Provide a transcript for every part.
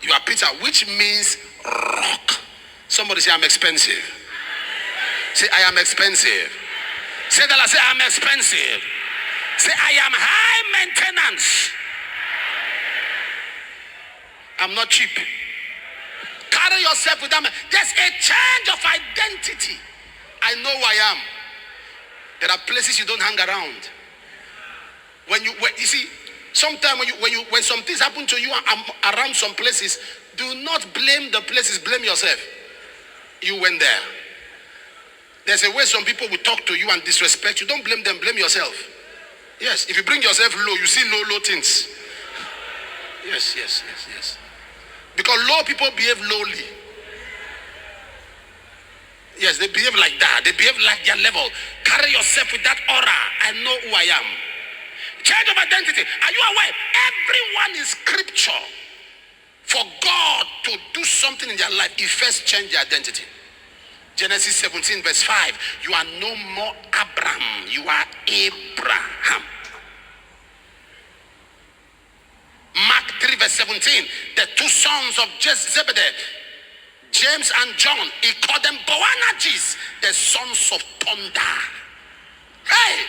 You are Peter, which means rock. Somebody say, I'm expensive. Say, I am expensive. Say that I say, I'm expensive. Say, I am high maintenance. I'm not cheap. Carry yourself with them. There's a change of identity. I know who I am. There are places you don't hang around. When you see, sometimes when some things happen to you around some places, do not blame the places, blame yourself. You went there. There's a way some people will talk to you and disrespect you. Don't blame them, blame yourself. Yes, if you bring yourself low, you see low things. Yes. Because low people behave lowly. Yes, they behave like that. They behave like their level. Carry yourself with that aura. I know who I am. Change of identity. Are you aware? Everyone is scripture. For God to do something in their life, He first changed their identity. Genesis 17 verse 5. You are no more Abraham. You are Abraham. Mark 3 verse 17. The two sons of Zebedee, James and John, he called them Boanerges, the sons of thunder. Hey,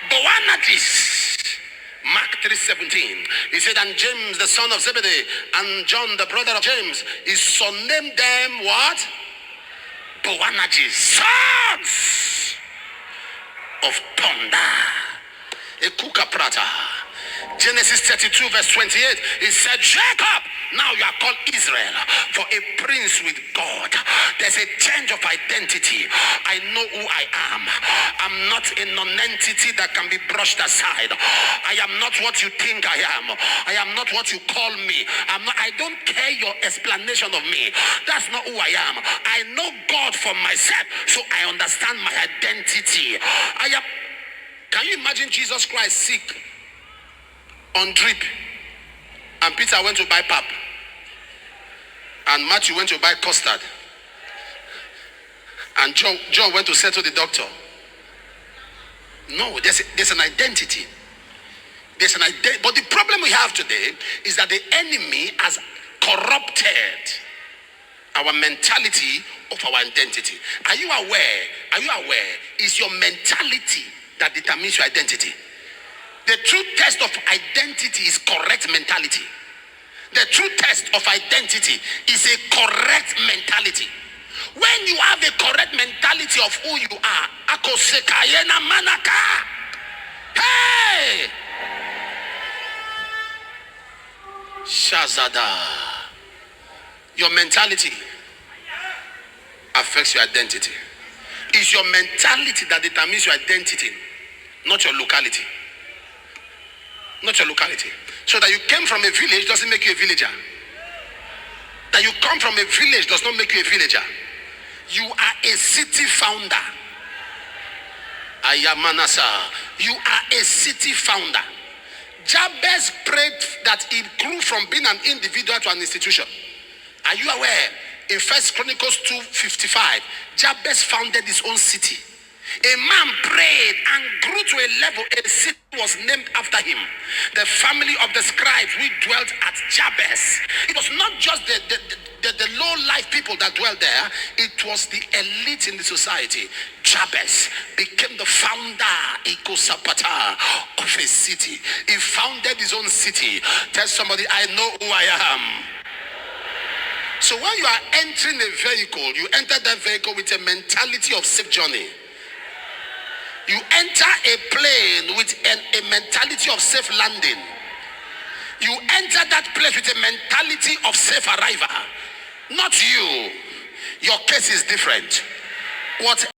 Boanerges. Mark 3:17. He said, and James, the son of Zebedee, and John, the brother of James, he surnamed them what? Boanerges, sons of thunder. Ekuka prata. Genesis 32 verse 28. He said, Jacob, now you are called Israel, for a prince with God. There's a change of identity. I know who I am. I'm not a non-entity that can be brushed aside. I am not what you think I am. I am not what you call me. I don't care your explanation of me. That's not who I am. I know God for myself, so I understand my identity. Can you imagine Jesus Christ sick on drip, and Peter went to buy pap, and Matthew went to buy custard, and John went to settle the doctor? No, there's an identity. There's an identity. But the problem we have today is that the enemy has corrupted our mentality of our identity. Are you aware? It's your mentality that determines your identity. The true test of identity is correct mentality. The true test of identity is a correct mentality. When you have a correct mentality of who you are, akosekayena manaka. Hey! Shazada. Your mentality affects your identity. It's your mentality that determines your identity, not your locality. Not your locality. So that you came from a village doesn't make you a villager. That you come from a village does not make you a villager. You are a city founder. Ayamanasa. You are a city founder. Jabez prayed that he grew from being an individual to an institution. Are you aware? In 1 Chronicles 2:55, Jabez founded his own city. A man prayed and grew to a level, a city was named after him. The family of the scribes, we dwelt at Jabez. It was not just the low life people that dwelt there, it was the elite in the society. Jabez became the founder, Ikosapata, of a city. He founded his own city. Tell somebody, I know who I am. So when you are entering a vehicle, you enter that vehicle with a mentality of safe journey. You enter a plane with a mentality of safe landing. You enter that place with a mentality of safe arrival. Not you. Your case is different. What